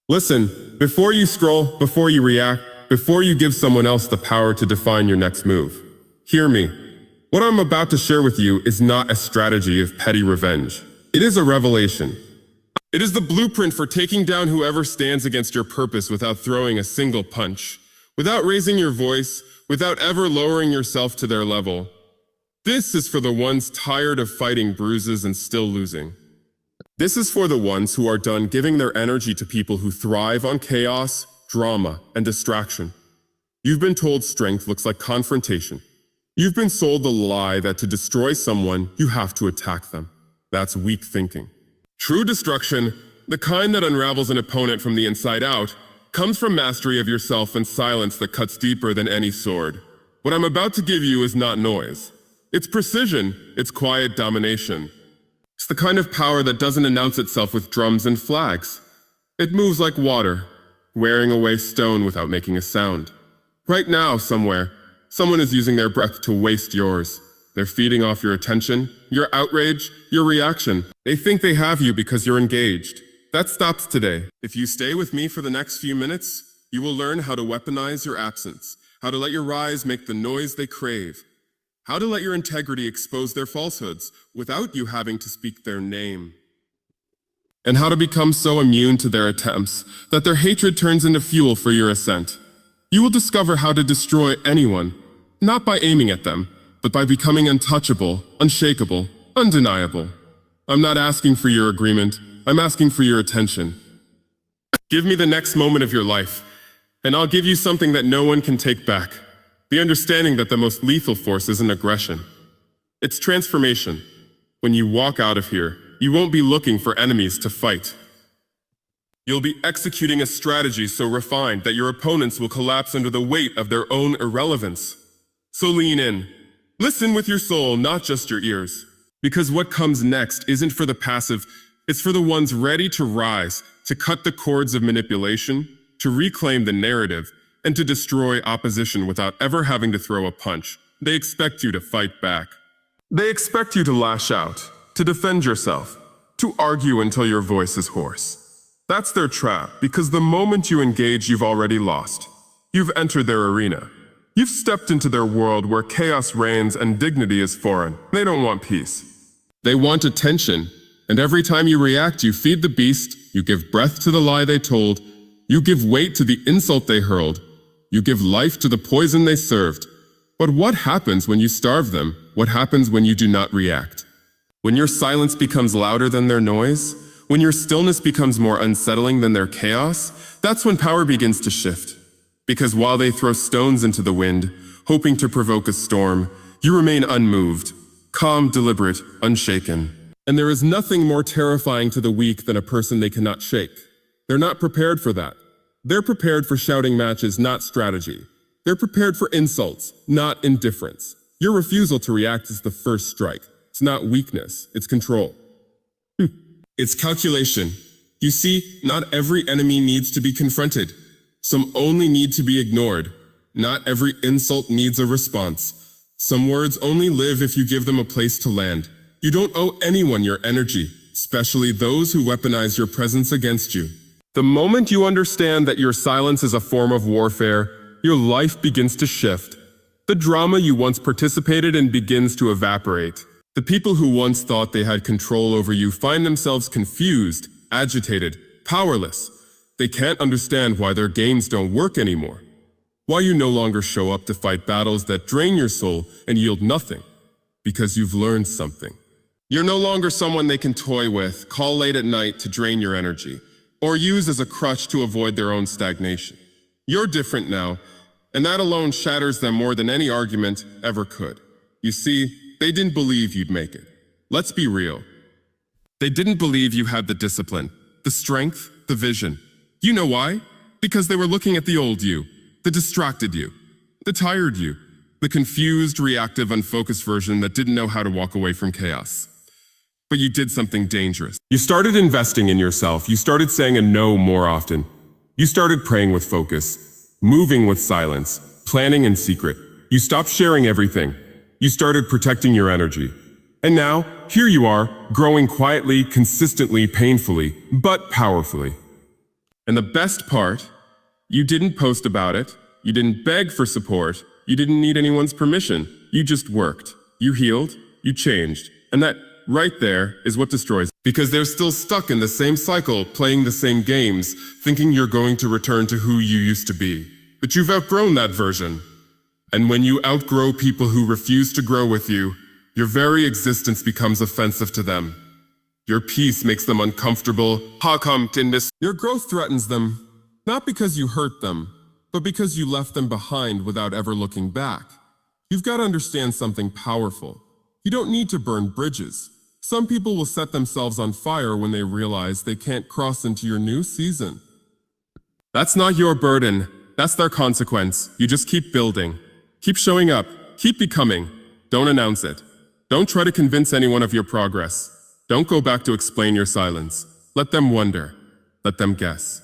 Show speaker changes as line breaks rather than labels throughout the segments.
Listen, before you scroll, before you react, before you give someone else the power to define your next move, hear me. What I'm about to share with you is not a strategy of petty revenge. It is a revelation. It is the blueprint for taking down whoever stands against your purpose without throwing a single punch, without raising your voice, without ever lowering yourself to their level. This is for the ones tired of fighting bruises and still losing. This is for the ones who are done giving their energy to people who thrive on chaos, drama, and distraction. You've been told strength looks like confrontation. You've been sold the lie that to destroy someone, you have to attack them. That's weak thinking. True destruction, the kind that unravels an opponent from the inside out, comes from mastery of yourself and silence that cuts deeper than any sword. What I'm about to give you is not noise. It's precision, it's quiet domination. It's the kind of power that doesn't announce itself with drums and flags. It moves like water, wearing away stone without making a sound. Right now, somewhere, someone is using their breath to waste yours. They're feeding off your attention, your outrage, your reaction. They think they have you because you're engaged. That stops today. If you stay with me for the next few minutes, you will learn how to weaponize your absence, how to let your rise make the noise they crave, how to let your integrity expose their falsehoods without you having to speak their name, and how to become so immune to their attempts that their hatred turns into fuel for your ascent. You will discover how to destroy anyone, not by aiming at them, but by becoming untouchable, unshakable, undeniable. I'm not asking for your agreement, I'm asking for your attention. Give me the next moment of your life, and I'll give you something that no one can take back. The understanding that the most lethal force isn't aggression. It's transformation. When you walk out of here, you won't be looking for enemies to fight. You'll be executing a strategy so refined that your opponents will collapse under the weight of their own irrelevance. So lean in. Listen with your soul, not just your ears. Because what comes next isn't for the passive, it's for the ones ready to rise, to cut the cords of manipulation, to reclaim the narrative, and to destroy opposition without ever having to throw a punch. They expect you to fight back. They expect you to lash out, to defend yourself, to argue until your voice is hoarse. That's their trap, because the moment you engage, you've already lost. You've entered their arena. You've stepped into their world where chaos reigns and dignity is foreign. They don't want peace. They want attention, and every time you react, you feed the beast, you give breath to the lie they told, you give weight to the insult they hurled, you give life to the poison they served. But what happens when you starve them? What happens when you do not react? When your silence becomes louder than their noise? When your stillness becomes more unsettling than their chaos? That's when power begins to shift. Because while they throw stones into the wind, hoping to provoke a storm, you remain unmoved, calm, deliberate, unshaken. And there is nothing more terrifying to the weak than a person they cannot shake. They're not prepared for that. They're prepared for shouting matches, not strategy. They're prepared for insults, not indifference. Your refusal to react is the first strike. It's not weakness, it's control. It's calculation. You see, not every enemy needs to be confronted. Some only need to be ignored. Not every insult needs a response. Some words only live if you give them a place to land. You don't owe anyone your energy, especially those who weaponize your presence against you. The moment you understand that your silence is a form of warfare, your life begins to shift. The drama you once participated in begins to evaporate. The people who once thought they had control over you find themselves confused, agitated, powerless. They can't understand why their games don't work anymore. Why you no longer show up to fight battles that drain your soul and yield nothing. Because you've learned something. You're no longer someone they can toy with, call late at night to drain your energy, or use as a crutch to avoid their own stagnation. You're different now, and that alone shatters them more than any argument ever could. You see, they didn't believe you'd make it. Let's be real. They didn't believe you had the discipline, the strength, the vision. You know why? Because they were looking at the old you, the distracted you, the tired you, the confused, reactive, unfocused version that didn't know how to walk away from chaos. But you did something dangerous. You started investing in yourself. You started saying a no more often. You started praying with focus, moving with silence, planning in secret. You stopped sharing everything. You started protecting your energy. And now, here you are, growing quietly, consistently, painfully, but powerfully. And the best part, you didn't post about it, you didn't beg for support, you didn't need anyone's permission. You just worked. You healed, you changed. And that right there is what destroys. Because they're still stuck in the same cycle, playing the same games, thinking you're going to return to who you used to be. But you've outgrown that version. And when you outgrow people who refuse to grow with you, your very existence becomes offensive to them. Your peace makes them uncomfortable. Your growth threatens them, not because you hurt them, but because you left them behind without ever looking back. You've got to understand something powerful. You don't need to burn bridges. Some people will set themselves on fire when they realize they can't cross into your new season. That's not your burden. That's their consequence. You just keep building. Keep showing up. Keep becoming. Don't announce it. Don't try to convince anyone of your progress. Don't go back to explain your silence. Let them wonder. Let them guess.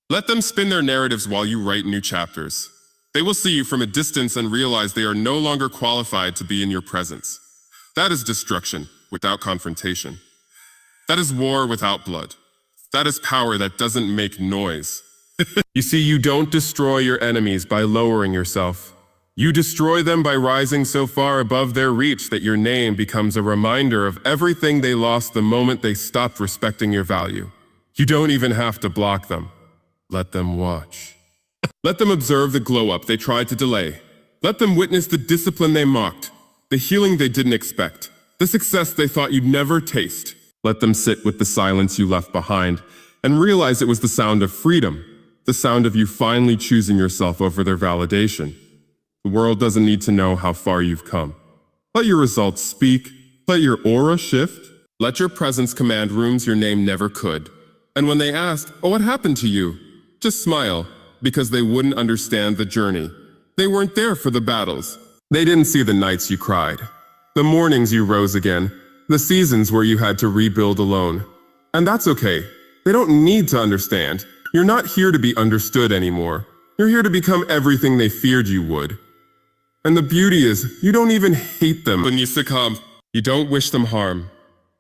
Let them spin their narratives while you write new chapters. They will see you from a distance and realize they are no longer qualified to be in your presence. That is destruction without confrontation. That is war without blood. That is power that doesn't make noise. You see, you don't destroy your enemies by lowering yourself. You destroy them by rising so far above their reach that your name becomes a reminder of everything they lost the moment they stopped respecting your value. You don't even have to block them. Let them watch. Let them observe the glow-up they tried to delay. Let them witness the discipline they mocked, the healing they didn't expect, the success they thought you'd never taste. Let them sit with the silence you left behind and realize it was the sound of freedom, the sound of you finally choosing yourself over their validation. The world doesn't need to know how far you've come. Let your results speak. Let your aura shift. Let your presence command rooms your name never could. And when they ask, "Oh, what happened to you?" just smile, because they wouldn't understand the journey. They weren't there for the battles. They didn't see the nights you cried, the mornings you rose again, the seasons where you had to rebuild alone. And that's okay. They don't need to understand. You're not here to be understood anymore. You're here to become everything they feared you would. And the beauty is, you don't even hate them when you succumb. You don't wish them harm.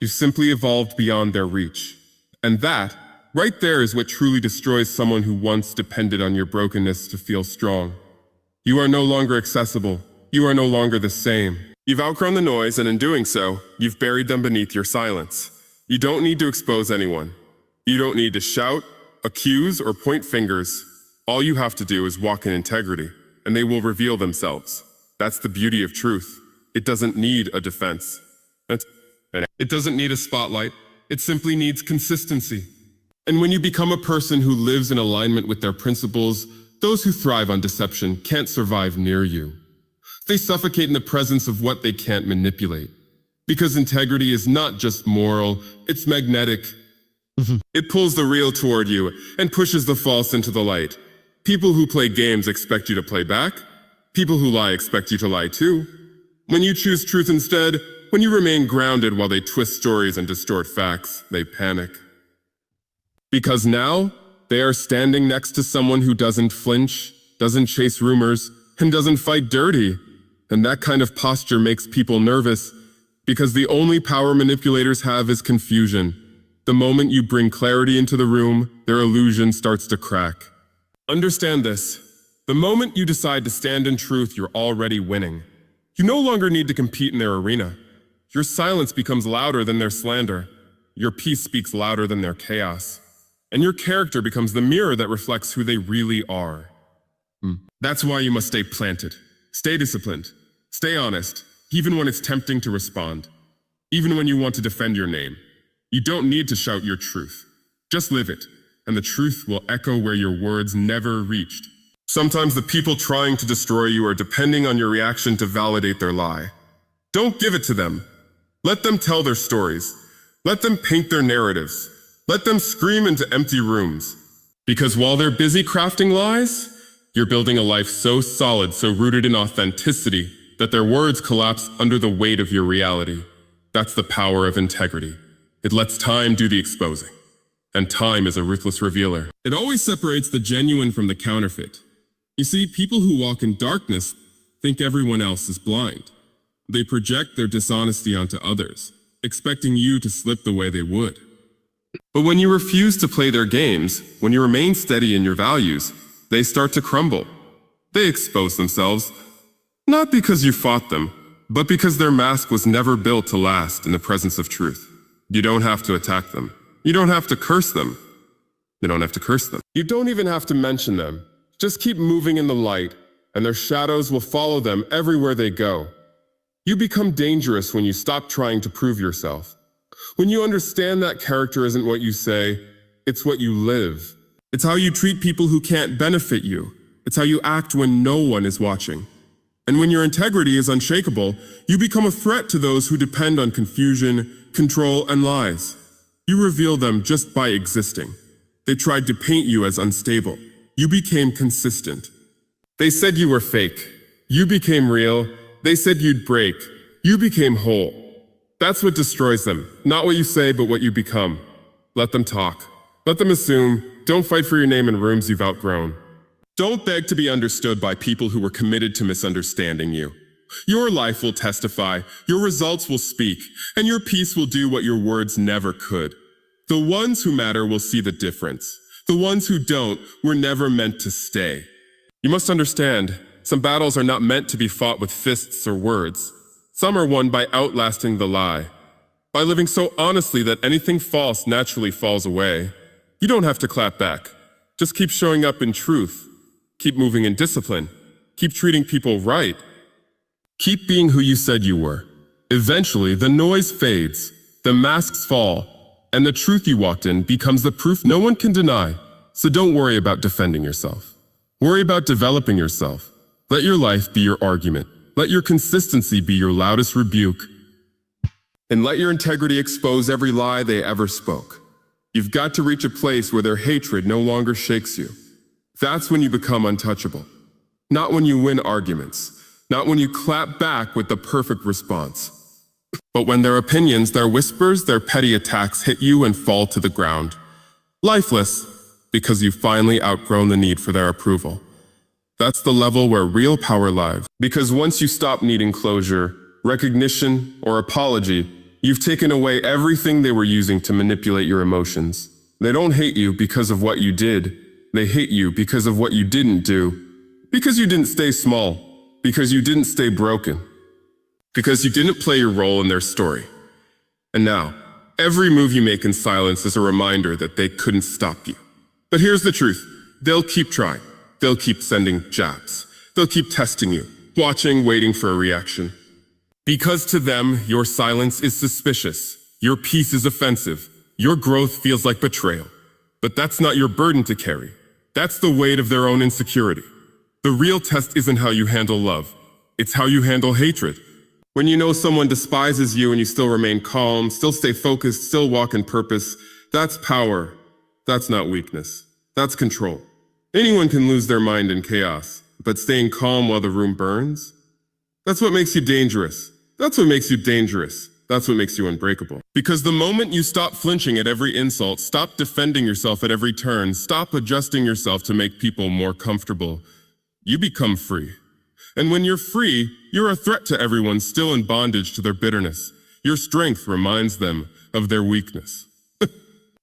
You simply evolved beyond their reach. And that, right there, is what truly destroys someone who once depended on your brokenness to feel strong. You are no longer accessible. You are no longer the same. You've outgrown the noise, and in doing so, you've buried them beneath your silence. You don't need to expose anyone. You don't need to shout, accuse, or point fingers. All you have to do is walk in integrity, and they will reveal themselves. That's the beauty of truth. It doesn't need a defense. It doesn't need a spotlight. It simply needs consistency. And when you become a person who lives in alignment with their principles, those who thrive on deception can't survive near you. They suffocate in the presence of what they can't manipulate. Because integrity is not just moral, it's magnetic. It pulls the real toward you and pushes the false into the light. People who play games expect you to play back. People who lie expect you to lie too. When you choose truth instead, when you remain grounded while they twist stories and distort facts, they panic. Because now, they are standing next to someone who doesn't flinch, doesn't chase rumors, and doesn't fight dirty. And that kind of posture makes people nervous, because the only power manipulators have is confusion. The moment you bring clarity into the room, their illusion starts to crack. Understand this. The moment you decide to stand in truth, you're already winning. You no longer need to compete in their arena. Your silence becomes louder than their slander. Your peace speaks louder than their chaos. And your character becomes the mirror that reflects who they really are. That's why you must stay planted. Stay disciplined. Stay honest, even when it's tempting to respond. Even when you want to defend your name. You don't need to shout your truth. Just live it, and the truth will echo where your words never reached. Sometimes the people trying to destroy you are depending on your reaction to validate their lie. Don't give it to them. Let them tell their stories. Let them paint their narratives. Let them scream into empty rooms. Because while they're busy crafting lies, you're building a life so solid, so rooted in authenticity, that their words collapse under the weight of your reality. That's the power of integrity. It lets time do the exposing. And time is a ruthless revealer. It always separates the genuine from the counterfeit. You see, people who walk in darkness think everyone else is blind. They project their dishonesty onto others, expecting you to slip the way they would. But when you refuse to play their games, when you remain steady in your values, they start to crumble. They expose themselves, not because you fought them, but because their mask was never built to last in the presence of truth. You don't have to attack them. You don't have to curse them. You don't have to curse them. You don't even have to mention them. Just keep moving in the light, and their shadows will follow them everywhere they go. You become dangerous when you stop trying to prove yourself. When you understand that character isn't what you say, it's what you live. It's how you treat people who can't benefit you. It's how you act when no one is watching. And when your integrity is unshakable, you become a threat to those who depend on confusion, control, and lies. You reveal them just by existing. They tried to paint you as unstable. You became consistent. They said you were fake. You became real. They said you'd break. You became whole. That's what destroys them. Not what you say, but what you become. Let them talk. Let them assume. Don't fight for your name in rooms you've outgrown. Don't beg to be understood by people who were committed to misunderstanding you. Your life will testify, your results will speak, and your peace will do what your words never could. The ones who matter will see the difference. The ones who don't were never meant to stay. You must understand, some battles are not meant to be fought with fists or words. Some are won by outlasting the lie, by living so honestly that anything false naturally falls away. You don't have to clap back. Just keep showing up in truth. Keep moving in discipline. Keep treating people right. Keep being who you said you were. Eventually, the noise fades, the masks fall, and the truth you walked in becomes the proof no one can deny. So don't worry about defending yourself. Worry about developing yourself. Let your life be your argument. Let your consistency be your loudest rebuke. And let your integrity expose every lie they ever spoke. You've got to reach a place where their hatred no longer shakes you. That's when you become untouchable. Not when you win arguments. Not when you clap back with the perfect response. But when their opinions, their whispers, their petty attacks hit you and fall to the ground. Lifeless, because you've finally outgrown the need for their approval. That's the level where real power lies. Because once you stop needing closure, recognition, or apology, you've taken away everything they were using to manipulate your emotions. They don't hate you because of what you did. They hate you because of what you didn't do. Because you didn't stay small. Because you didn't stay broken. Because you didn't play your role in their story. And now, every move you make in silence is a reminder that they couldn't stop you. But here's the truth. They'll keep trying. They'll keep sending jabs. They'll keep testing you, watching, waiting for a reaction. Because to them, your silence is suspicious. Your peace is offensive. Your growth feels like betrayal. But that's not your burden to carry. That's the weight of their own insecurity. The real test isn't how you handle love. It's how you handle hatred. When you know someone despises you and you still remain calm, still stay focused, still walk in purpose, that's power. That's not weakness. That's control. Anyone can lose their mind in chaos, but staying calm while the room burns? That's what makes you dangerous. That's what makes you dangerous. That's what makes you unbreakable. Because the moment you stop flinching at every insult, stop defending yourself at every turn, stop adjusting yourself to make people more comfortable, you become free. And when you're free, you're a threat to everyone still in bondage to their bitterness. Your strength reminds them of their weakness.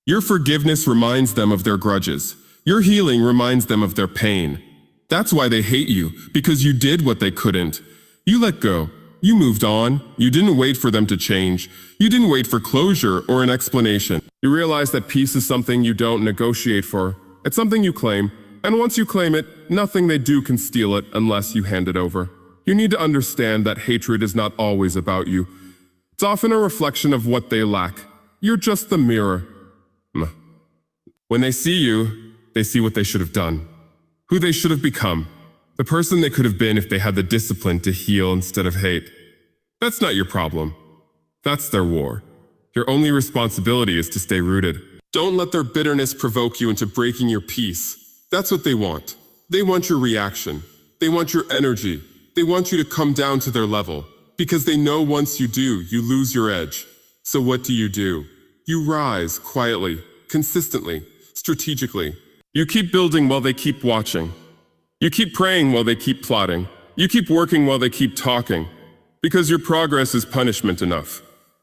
Your forgiveness reminds them of their grudges. Your healing reminds them of their pain. That's why they hate you, because you did what they couldn't. You let go. You moved on. You didn't wait for them to change. You didn't wait for closure or an explanation. You realize that peace is something you don't negotiate for. It's something you claim. And once you claim it, nothing they do can steal it unless you hand it over. You need to understand that hatred is not always about you. It's often a reflection of what they lack. You're just the mirror. When they see you, they see what they should have done, who they should have become, the person they could have been if they had the discipline to heal instead of hate. That's not your problem. That's their war. Your only responsibility is to stay rooted. Don't let their bitterness provoke you into breaking your peace. That's what they want. They want your reaction. They want your energy. They want you to come down to their level. Because they know once you do, you lose your edge. So what do? You rise quietly, consistently, strategically. You keep building while they keep watching. You keep praying while they keep plotting. You keep working while they keep talking. Because your progress is punishment enough.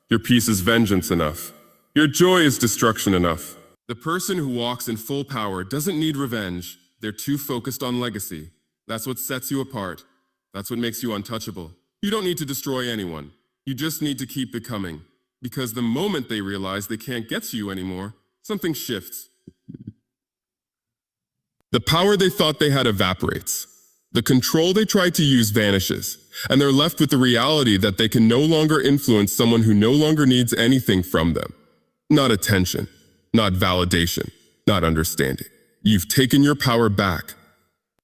Your peace is vengeance enough. Your joy is destruction enough. The person who walks in full power doesn't need revenge. They're too focused on legacy. That's what sets you apart. That's what makes you untouchable. You don't need to destroy anyone. You just need to keep becoming. Because the moment they realize they can't get to you anymore, something shifts. The power they thought they had evaporates. The control they tried to use vanishes, and they're left with the reality that they can no longer influence someone who no longer needs anything from them. Not attention, not validation, not understanding. You've taken your power back,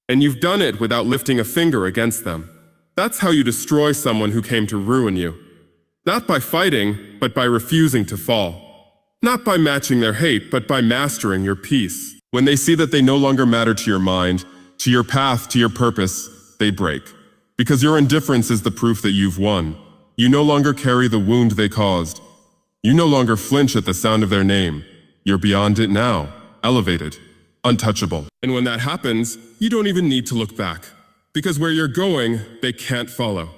and you've done it without lifting a finger against them. That's how you destroy someone who came to ruin you. Not by fighting, but by refusing to fall. Not by matching their hate, but by mastering your peace. When they see that they no longer matter to your mind, to your path, to your purpose, they break. Because your indifference is the proof that you've won. You no longer carry the wound they caused. You no longer flinch at the sound of their name. You're beyond it now, elevated, untouchable. And when that happens, you don't even need to look back. Because where you're going, they can't follow.